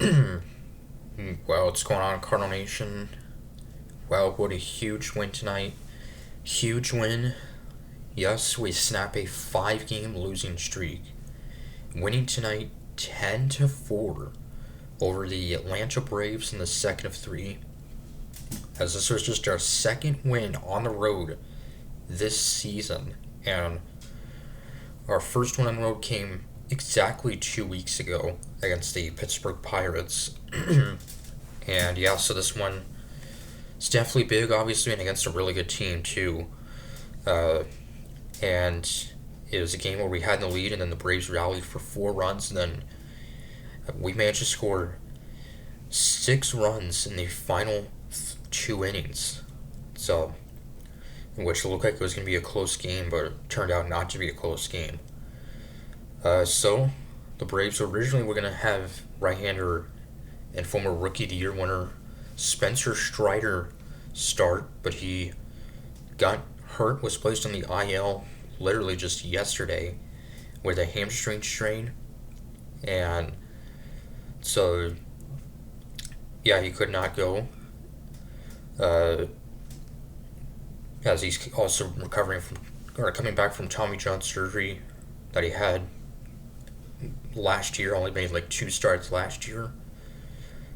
Well, what's going on, Cardinal Nation? Well, what a huge win tonight. Huge win. Yes, we snap a 5 game losing streak. Winning tonight 10-4 over the Atlanta Braves in the second of three. As this was just our second win on the road this season. And our first one on the road came exactly 2 weeks ago against the Pittsburgh Pirates. And yeah, so this one is definitely big, obviously, and against a really good team, too. And it was a game where we had the lead, and then the Braves rallied for 4 runs, and then we managed to score 6 runs in the final 2 innings. So, which looked like it was going to be a close game, but it turned out not to be a close game. So, the Braves originally were going to have right-hander and former Rookie of the Year winner Spencer Strider start, but he got hurt, was placed on the IL literally just yesterday with a hamstring strain, and so yeah, he could not go. As he's also recovering from or coming back from Tommy John surgery that he had last year, only made like 2 starts last year.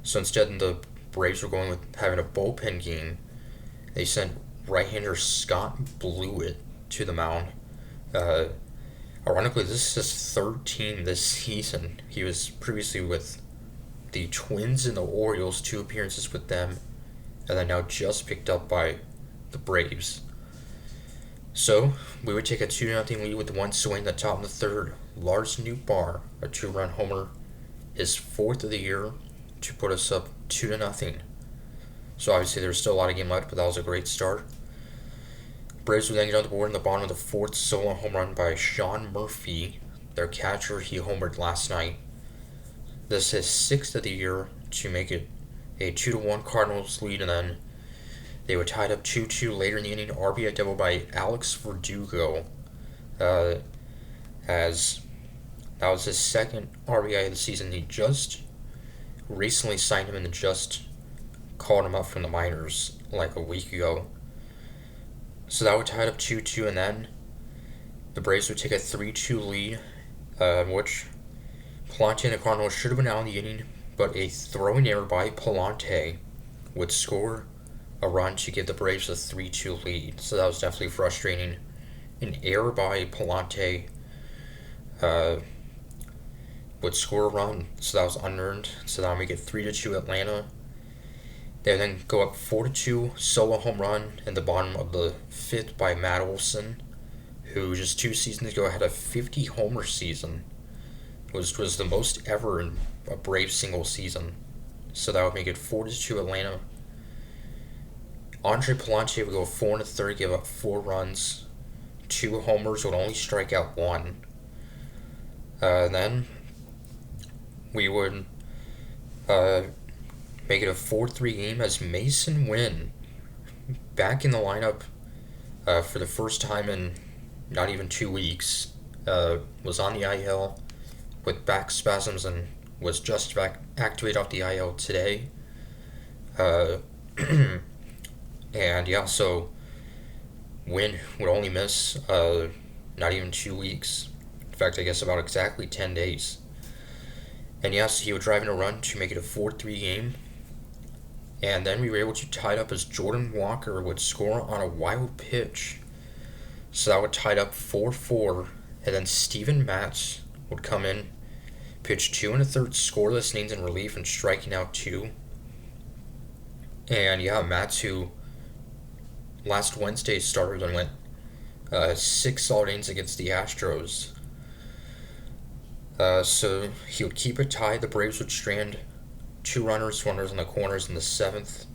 So instead, the Braves were going with having a bullpen game. They sent right-hander Scott Blewett to the mound. Ironically, this is his third team this season. He was previously with the Twins and the Orioles, 2 appearances with them, and then now just picked up by the Braves. So, we would take a 2-0 lead with one swing in the top of the third. Lars Nootbaar, a 2-run homer, his fourth of the year, to put us up 2-0. So obviously there's still a lot of game left, but that was a great start. Braves would then get on the board in the bottom of the fourth, solo home run by Sean Murphy, their catcher. He homered last night. This is his sixth of the year to make it a 2-1 Cardinals lead, and then they were tied up 2-2 later in the inning. RBI double by Alex Verdugo, as that was his second RBI of the season. He just recently signed him and just called him up from the minors like a week ago. So that would tie it up 2-2, and then the Braves would take a 3-2 lead, which Palante and the Cardinals should have been out in the inning, but a throwing error by Palante would score a run to give the Braves a 3-2 lead. So that was definitely frustrating. An error by Palante would score a run, so that was unearned. So now we get 3-2 Atlanta. They then go up 4-2, solo home run in the bottom of the fifth by Matt Olson, who just 2 seasons ago had a 50 homer season, which was the most ever in a Braves single season. So that would make it 4-2 Atlanta. Andre Palante would go 4 in the third, give up 4 runs, 2 homers, would only strike out 1. Then we would make it a 4-3 game as Mason Wynn, back in the lineup for the first time in not even 2 weeks, was on the IL with back spasms and was just back activated off the IL today. And yeah, so Wynn would only miss not even 2 weeks. In fact, I guess about exactly 10 days. And yes, he would drive in a run to make it a 4-3 game. And then we were able to tie it up as Jordan Walker would score on a wild pitch. So that would tie it up 4-4. And then Steven Matz would come in, pitch 2 and a third scoreless innings in relief and striking out 2. And yeah, Matz, who last Wednesday started and went 6 solid innings against the Astros. So he would keep it tied. The Braves would strand 2 runners on the corners in the 7th.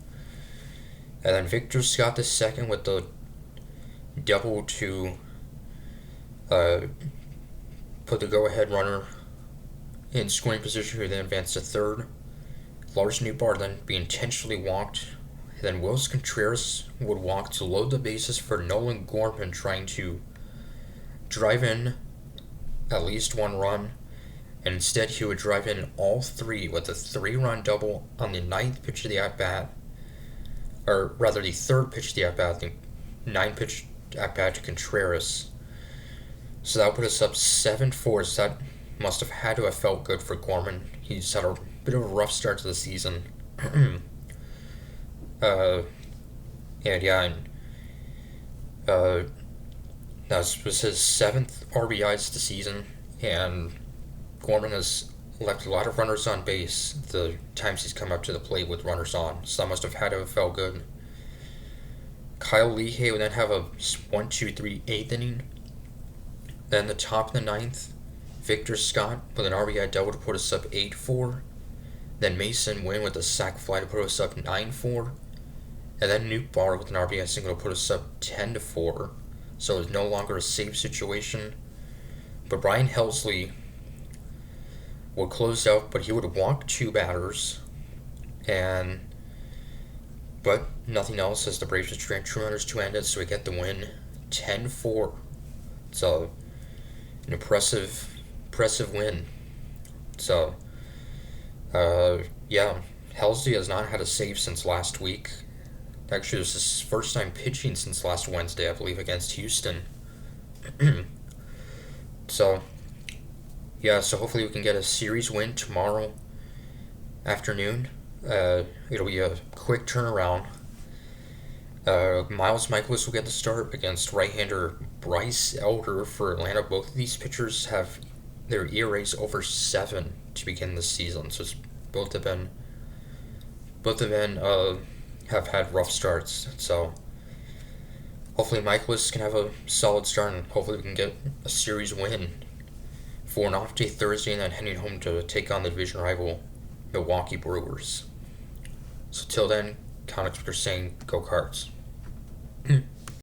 And then Victor Scott II with the double to put the go-ahead runner in scoring position, who then advanced to third. Lars Nootbaar then be intentionally walked. And then Wills Contreras would walk to load the bases for Nolan Gorman, trying to drive in at least 1 run. and instead he would drive in all three with a 3-run double on the ninth pitch of the at bat, or rather the third pitch of the at bat, the ninth pitch at bat to Contreras. So that would put us up 7-4. So that must have had to have felt good for Gorman. He's had a bit of a rough start to the season. uh, and yeah, and that was his 7th RBIs of the season, and Gorman has left a lot of runners on base the times he's come up to the plate with runners on, so that must have had to have felt good. Kyle Lehey would then have a 1-2-3 8th inning. Then the top of the ninth, Victor Scott with an RBI double to put us up 8-4. Then Mason Wynn with a sac fly to put us up 9-4. And then Nuke Barr with an RBI single to put us up 10-4. So it's no longer a save situation. But Brian Helsley would close out, but he would walk 2 batters. But nothing else as the Braves would strand 2 runners to end it, so we get the win 10-4. So an impressive win. So, yeah, Helsley has not had a save since last week. Actually, it was his first time pitching since last Wednesday, I believe, against Houston. So, yeah, so hopefully we can get a series win tomorrow afternoon. It'll be a quick turnaround. Miles Michaelis will get the start against right-hander Bryce Elder for Atlanta. Both of these pitchers have their ERAs over 7 to begin the season, so both have have had rough starts. So hopefully Michaelis can have a solid start, and hopefully we can get a series win for an off day Thursday, and then heading home to take on the division rival Milwaukee Brewers. So till then, Connick are saying, go Cards.